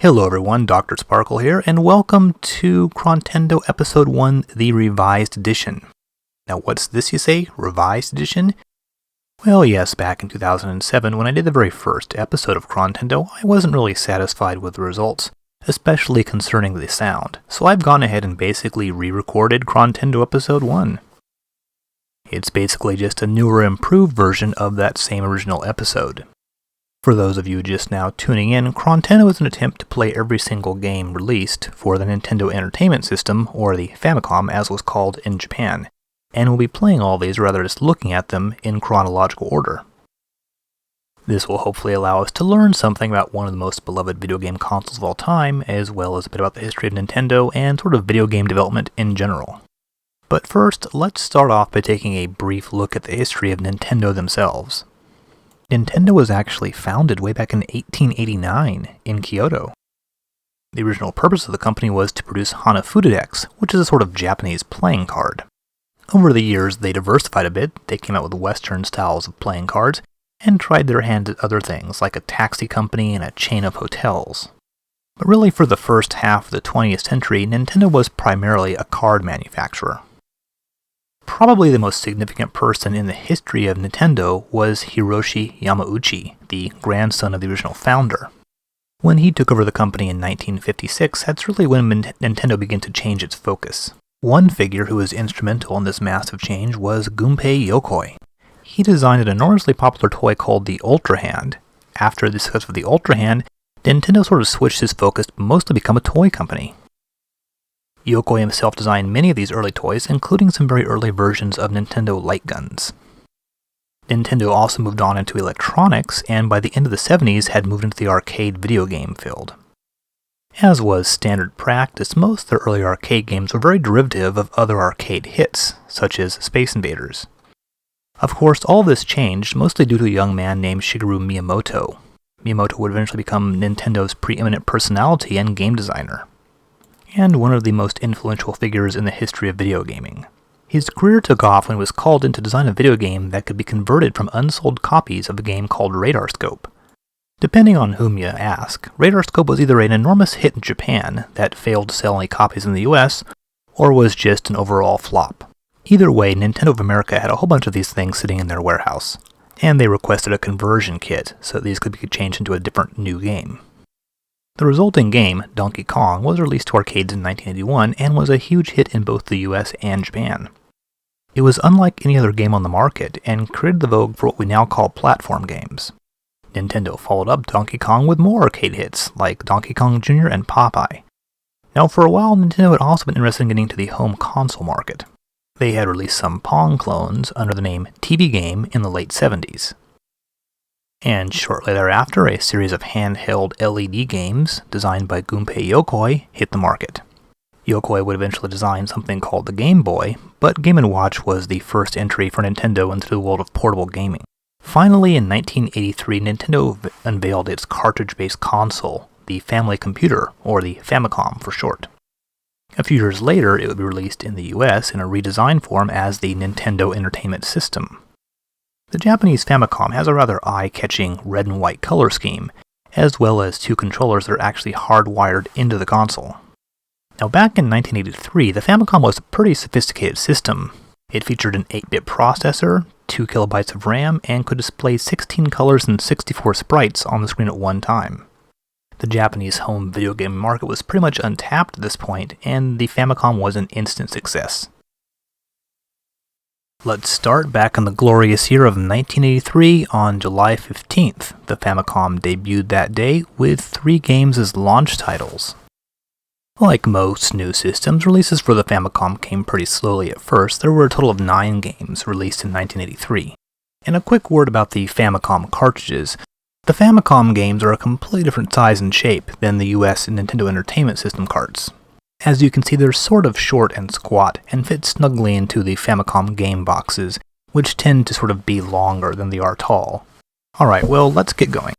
Hello everyone, Dr. Sparkle here, and welcome to Chrontendo Episode 1, the Revised Edition. Now what's this, you say? Revised Edition? Well yes, back in 2007 when I did the very first episode of Chrontendo, I wasn't really satisfied with the results, especially concerning the sound, so I've gone ahead and basically re-recorded Chrontendo Episode 1. It's basically just a newer, improved version of that same original episode. For those of you just now tuning in, Chrontendo is an attempt to play every single game released for the Nintendo Entertainment System, or the Famicom as was called in Japan, and we'll be playing all these rather just looking at them in chronological order. This will hopefully allow us to learn something about one of the most beloved video game consoles of all time, as well as a bit about the history of Nintendo and sort of video game development in general. But first, let's start off by taking a brief look at the history of Nintendo themselves. Nintendo was actually founded way back in 1889 in Kyoto. The original purpose of the company was to produce Hanafuda decks, which is a sort of Japanese playing card. Over the years, they diversified a bit. They came out with Western styles of playing cards, and tried their hand at other things, like a taxi company and a chain of hotels. But really, for the first half of the 20th century, Nintendo was primarily a card manufacturer. Probably the most significant person in the history of Nintendo was Hiroshi Yamauchi, the grandson of the original founder. When he took over the company in 1956, that's really when Nintendo began to change its focus. One figure who was instrumental in this massive change was Gunpei Yokoi. He designed an enormously popular toy called the Ultra Hand. After the success of the Ultra Hand, Nintendo sort of switched its focus to mostly become a toy company. Yokoi himself designed many of these early toys, including some very early versions of Nintendo light guns. Nintendo also moved on into electronics, and by the end of the 70s had moved into the arcade video game field. As was standard practice, most of their early arcade games were very derivative of other arcade hits, such as Space Invaders. Of course, all this changed, mostly due to a young man named Shigeru Miyamoto. Miyamoto would eventually become Nintendo's preeminent personality and game designer, and one of the most influential figures in the history of video gaming. His career took off when he was called in to design a video game that could be converted from unsold copies of a game called Radar Scope. Depending on whom you ask, Radar Scope was either an enormous hit in Japan that failed to sell any copies in the US, or was just an overall flop. Either way, Nintendo of America had a whole bunch of these things sitting in their warehouse, and they requested a conversion kit so that these could be changed into a different new game. The resulting game, Donkey Kong, was released to arcades in 1981 and was a huge hit in both the US and Japan. It was unlike any other game on the market and created the vogue for what we now call platform games. Nintendo followed up Donkey Kong with more arcade hits, like Donkey Kong Jr. and Popeye. Now for a while, Nintendo had also been interested in getting into the home console market. They had released some Pong clones under the name TV Game in the late 70s. And shortly thereafter, a series of handheld LED games designed by Gunpei Yokoi hit the market. Yokoi would eventually design something called the Game Boy, but Game & Watch was the first entry for Nintendo into the world of portable gaming. Finally, in 1983, Nintendo unveiled its cartridge-based console, the Family Computer, or the Famicom for short. A few years later, it would be released in the US in a redesigned form as the Nintendo Entertainment System. The Japanese Famicom has a rather eye-catching red and white color scheme, as well as two controllers that are actually hardwired into the console. Now back in 1983, the Famicom was a pretty sophisticated system. It featured an 8-bit processor, 2 kilobytes of RAM, and could display 16 colors and 64 sprites on the screen at one time. The Japanese home video game market was pretty much untapped at this point, and the Famicom was an instant success. Let's start back in the glorious year of 1983 on July 15th. The Famicom debuted that day with 3 games as launch titles. Like most new systems, releases for the Famicom came pretty slowly at first. There were a total of 9 games released in 1983. And a quick word about the Famicom cartridges. The Famicom games are a completely different size and shape than the US and Nintendo Entertainment System carts. As you can see, they're sort of short and squat, and fit snugly into the Famicom game boxes, which tend to sort of be longer than they are tall. Alright, well, let's get going.